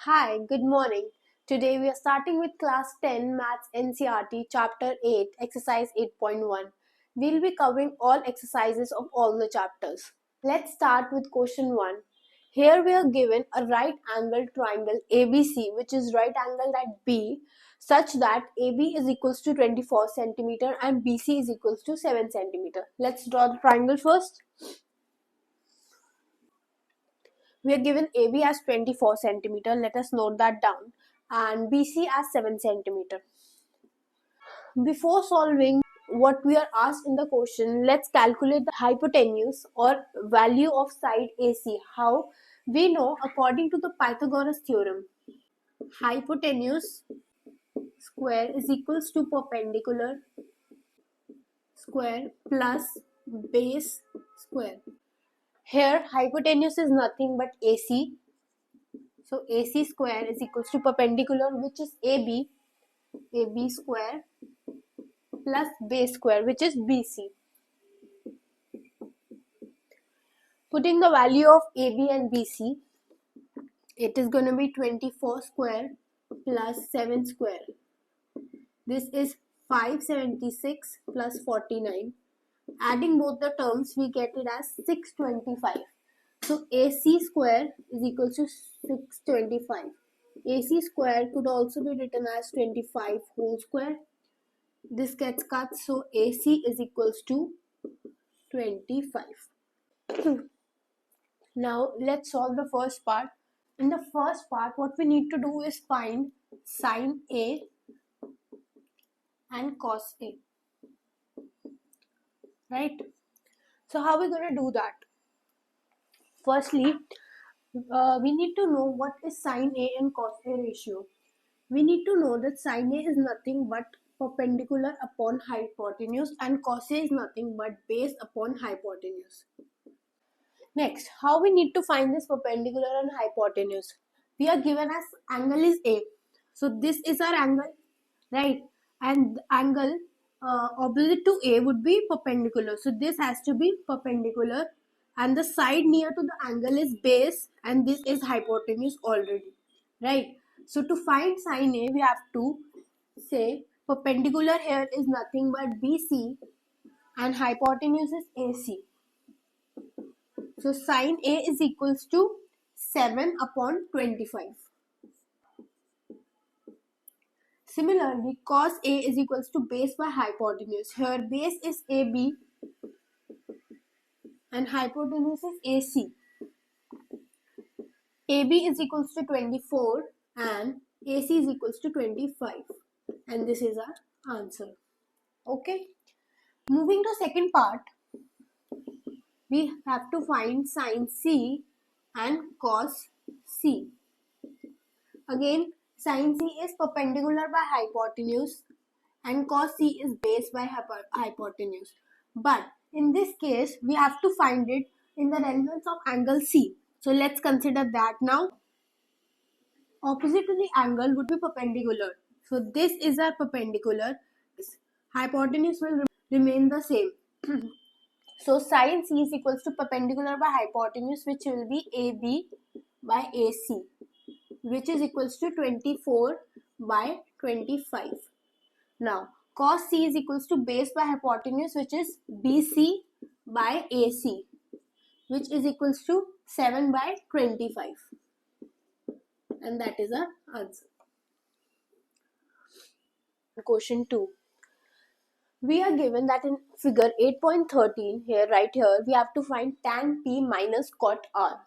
Hi, good morning. Today we are starting with class 10 Maths NCERT Chapter 8 Exercise 8.1. We'll be covering all exercises of all the chapters. Let's start with question 1. Here we are given a right angled triangle ABC which is right angled at B such that AB is equals to 24 centimeter and BC is equals to 7 centimeter. Let's draw the triangle first. We are given AB as 24 centimeter. Let us note that down. And BC as 7 centimeter. Before solving what we are asked in the question, let's calculate the hypotenuse or value of side AC. How? We know according to the Pythagoras theorem, hypotenuse square is equals to perpendicular square plus base square. Here hypotenuse is nothing but AC. So AC square is equals to perpendicular, which is AB square plus base square, which is BC. Putting the value of AB and BC, it is going to be 24 square plus 7 square. This is 576 plus 49. Adding both the terms, we get it as 625. So AC square is equal to 625. AC square could also be written as 25 whole square. This gets cut, so AC is equals to 25. Now let's solve the first part. In the first part, what we need to do is find sine A and cos A. Right? So how are we going to do that? Firstly, we need to know what is sine A and cos A ratio. We need to know that sine A is nothing but perpendicular upon hypotenuse and cos A is nothing but base upon hypotenuse. Next, how we need to find this perpendicular and hypotenuse? We are given as angle is A. So this is our angle, right? And the angle opposite to A would be perpendicular. So this has to be perpendicular. And the side near to the angle is base and this is hypotenuse already, right? So to find sine A, we have to say perpendicular here is nothing but BC and hypotenuse is AC. So sine A is equals to 7 upon 25. Similarly, cos A is equals to base by hypotenuse. Here base is AB and hypotenuse is AC. AB is equals to 24 and AC is equals to 25. And this is our answer. Okay. Moving to second part, we have to find sine C and cos C. Again, sine C is perpendicular by hypotenuse and cos C is base by hypotenuse. But in this case, we have to find it in the relevance of angle C. So let's consider that now. Opposite to the angle would be perpendicular. So this is our perpendicular. Hypotenuse will remain the same. So sine C is equals to perpendicular by hypotenuse, which will be AB by AC, which is equals to 24 by 25. Now cos C is equals to base by hypotenuse, which is BC by AC, which is equals to 7 by 25. And that is our answer. Question 2. We are given that in figure 8.13 here, right here, we have to find tan P minus cot R.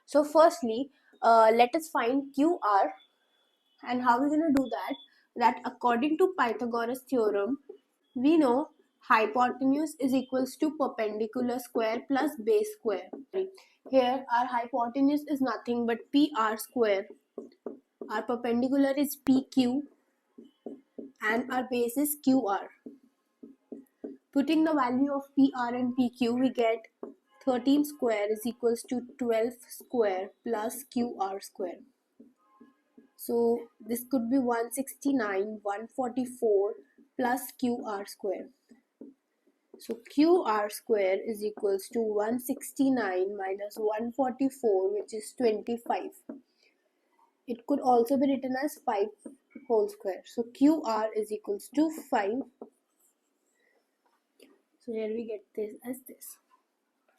So firstly, let us find QR. And how we're going to do that? That according to Pythagoras theorem, we know hypotenuse is equals to perpendicular square plus base square. Here our hypotenuse is nothing but PR square. Our perpendicular is PQ and our base is QR. Putting the value of PR and PQ, we get 13 square is equals to 12 square plus QR square. So this could be 169, 144 plus QR square. So QR square is equals to 169 minus 144, which is 25. it could also be written as 5 whole square. So QR is equals to 5. So here we get this as this.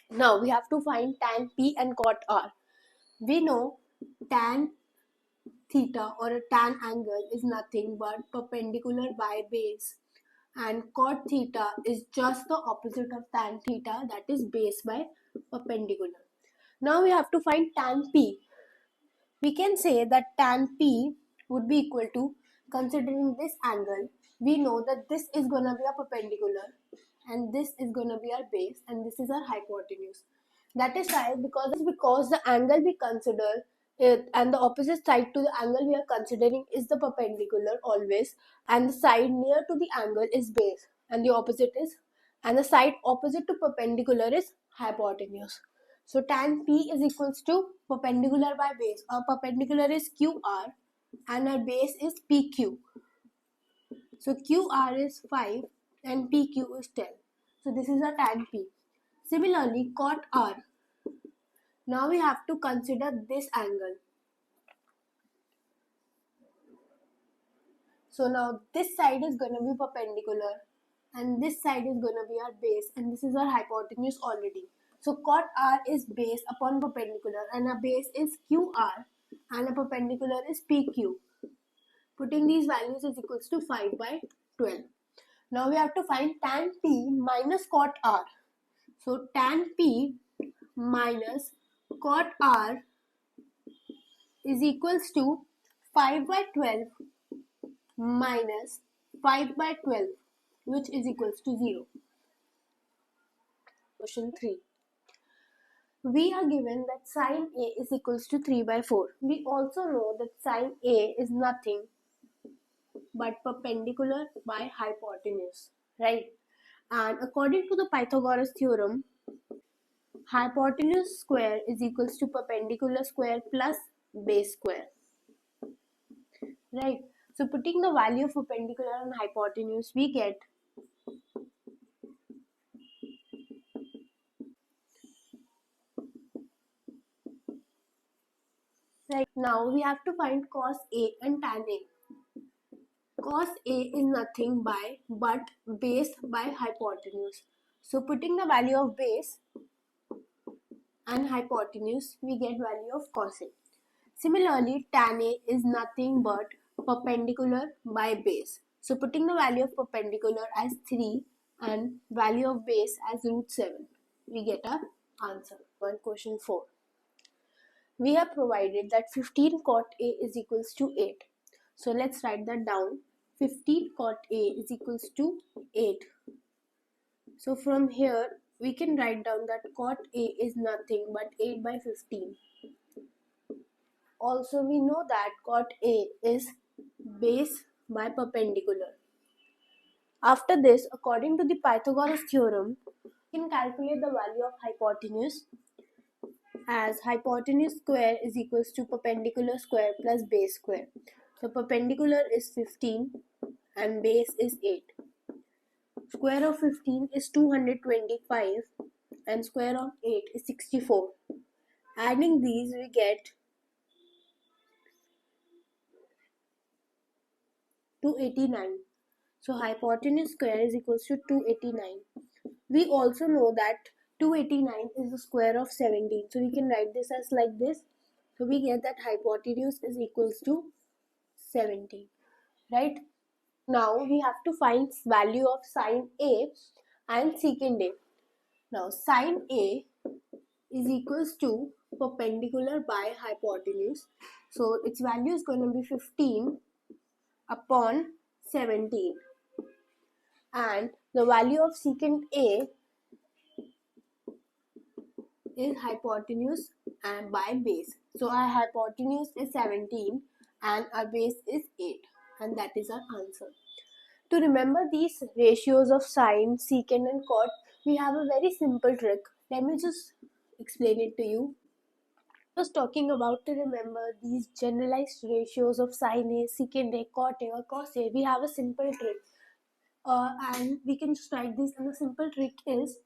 Now we have to find tan P and cot R. We know tan theta or a tan angle is nothing but perpendicular by base, and cot theta is just the opposite of tan theta, that is base by perpendicular. Now we have to find tan P. We can say that tan P would be equal to, considering this angle, we know that this is going to be a perpendicular and this is going to be our base and this is our hypotenuse. That is why, because the angle we consider it, and the opposite side to the angle we are considering is the perpendicular always, and the side near to the angle is base, and the side opposite to perpendicular is hypotenuse. So tan P is equals to perpendicular by base. Our perpendicular is QR and our base is PQ. So QR is 5 and PQ is 10. So this is a tan P. Similarly, cot R. Now we have to consider this angle. So now this side is going to be perpendicular and this side is going to be our base, and this is our hypotenuse already. So cot R is base upon perpendicular, and our base is QR and a perpendicular is PQ. Putting these values is equals to 5 by 12. Now we have to find tan P minus cot R. So tan P minus cot R is equals to 5 by 12 minus 5 by 12, which is equals to 0. Question 3. We are given that sine A is equals to 3 by 4. We also know that sine A is nothing but perpendicular by hypotenuse, right? And according to the Pythagoras theorem, hypotenuse square is equals to perpendicular square plus base square, right? So putting the value of perpendicular and hypotenuse, we get right. Now we have to find cos A and tan A. Cos A is nothing but base by hypotenuse. So putting the value of base and hypotenuse, we get value of cos A. Similarly, tan A is nothing but perpendicular by base. So putting the value of perpendicular as 3 and value of base as root 7, we get our answer. Question 4. We have provided that 15 cot A is equals to 8. So let's write that down. 15 cot A is equals to 8. So from here, we can write down that cot A is nothing but 8 by 15. Also, we know that cot A is base by perpendicular. After this, according to the Pythagoras theorem, we can calculate the value of hypotenuse as hypotenuse square is equals to perpendicular square plus base square. So perpendicular is 15 and base is 8. Square of 15 is 225 and square of 8 is 64. Adding these, we get 289. So hypotenuse square is equals to 289. We also know that 289 is the square of 17. So we can write this as like this. So we get that hypotenuse is equals to 17. Right? Now we have to find value of sine A and secant A. Now sine A is equals to perpendicular by hypotenuse. So its value is going to be 15 upon 17. And the value of secant A is hypotenuse and by base. So our hypotenuse is 17 and our base is 8, and that is our answer. To remember these ratios of sine, secant and cot, we have a very simple trick. Let me just explain it to you. I was talking about to remember these generalized ratios of sine A, secant A, cot A or cos A. We have a simple trick. And we can just write this, and the simple trick is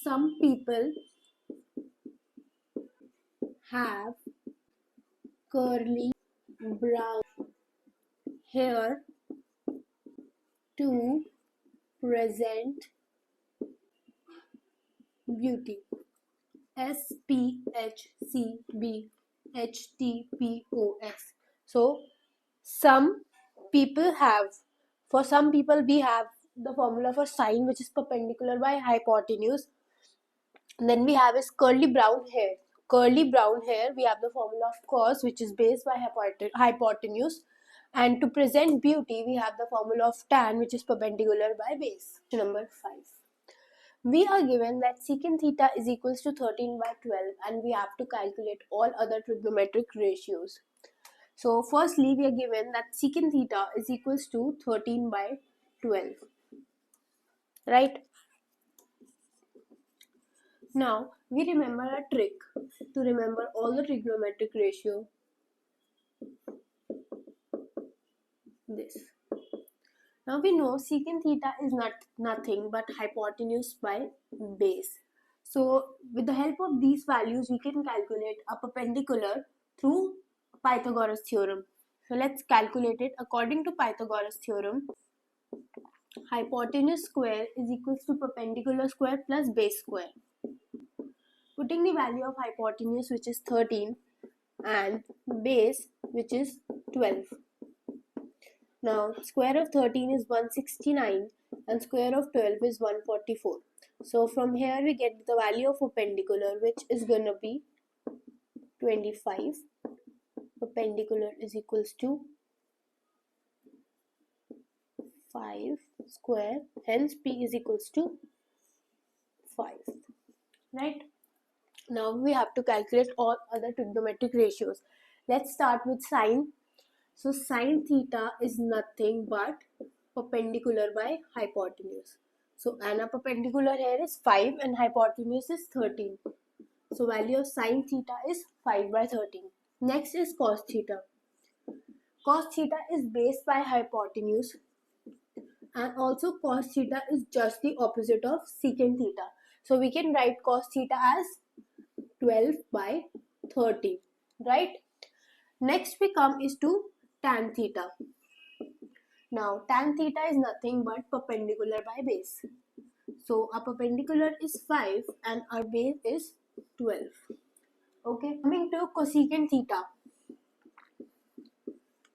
some people have curly brown hair to present beauty. SPHCBHTPOS. So some people have, for some people we have the formula for sine, which is perpendicular by hypotenuse. And then we have is curly brown hair. Curly brown hair, we have the formula of cos, which is base by hypotenuse. And to present beauty, we have the formula of tan, which is perpendicular by base. Number 5. We are given that secant theta is equals to 13 by 12, and we have to calculate all other trigonometric ratios. So firstly, we are given that secant theta is equals to 13 by 12, right? Now we remember a trick to remember all the trigonometric ratio. This. Now we know secant theta is nothing but hypotenuse by base. So with the help of these values, we can calculate a perpendicular through Pythagoras theorem. So let's calculate it. According to Pythagoras theorem, hypotenuse square is equals to perpendicular square plus base square. Putting the value of hypotenuse, which is 13, and base, which is 12. Now square of 13 is 169 and square of 12 is 144. So from here we get the value of perpendicular, which is going to be 25. Perpendicular is equals to 5 square, hence P is equals to 5, right? Now we have to calculate all other trigonometric ratios. Let's start with sine. So sine theta is nothing but perpendicular by hypotenuse. So and a perpendicular here is 5 and hypotenuse is 13. So value of sine theta is 5 by 13. Next is cos theta. Cos theta is base by hypotenuse, and also cos theta is just the opposite of secant theta. So we can write cos theta as 12 by 30, right? Next we come is to tan theta. Now tan theta is nothing but perpendicular by base. So our perpendicular is 5 and our base is 12. Okay, coming to cosecant theta.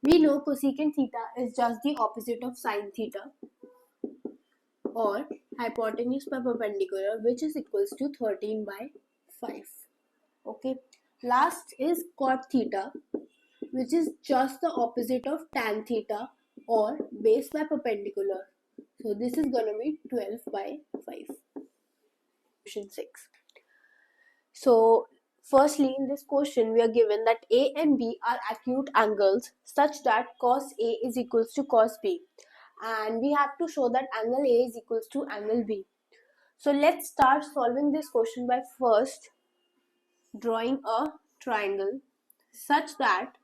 We know cosecant theta is just the opposite of sine theta, or hypotenuse by perpendicular, which is equals to 13 by 5. Okay, last is cot theta, which is just the opposite of tan theta, or base by perpendicular. So this is going to be 12 by 5. Question 6. So firstly, in this question, we are given that A and B are acute angles such that cos A is equals to cos B. And we have to show that angle A is equals to angle B. So let's start solving this question by first drawing a triangle such that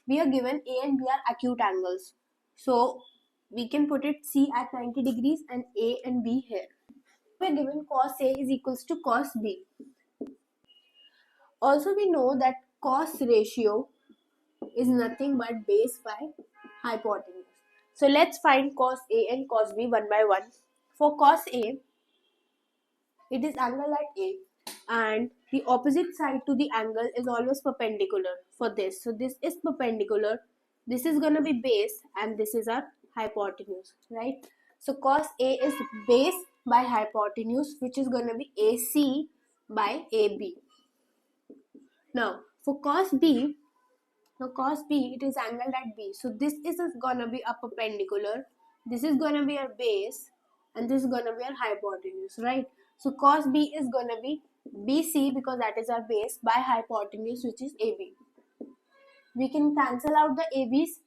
we are given A and B are acute angles. So we can put it C at 90 degrees and A and B here. We are given cos A is equals to cos B. Also we know that cos ratio is nothing but base by hypotenuse. So let's find cos A and cos B one by one. For cos A, it is angle at A, and the opposite side to the angle is always perpendicular for this. So this is perpendicular, this is going to be base, and this is our hypotenuse, right? So cos A is base by hypotenuse, which is going to be AC by AB. Now for cos B, it is angled at B. So this is going to be a perpendicular, this is going to be our base, and this is going to be our hypotenuse, right? So cos B is going to be BC because that is our base by hypotenuse, which is AB. We can cancel out the ABs.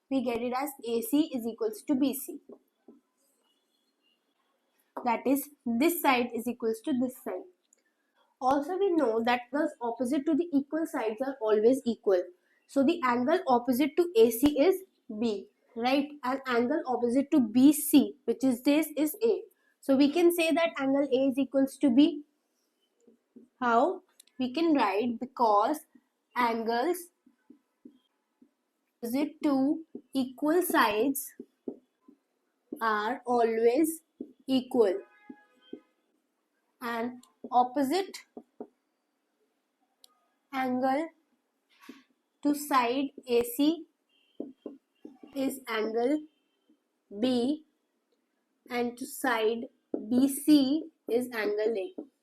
We get it as AC is equals to BC. That is, this side is equals to this side. Also we know that the opposite to the equal sides are always equal. So the angle opposite to AC is B, right? And angle opposite to BC, which is this, is A. So we can say that angle A is equals to B. How? We can write because angles opposite two equal sides are always equal, and opposite angle to side AC is angle B, and to side BC is angle A.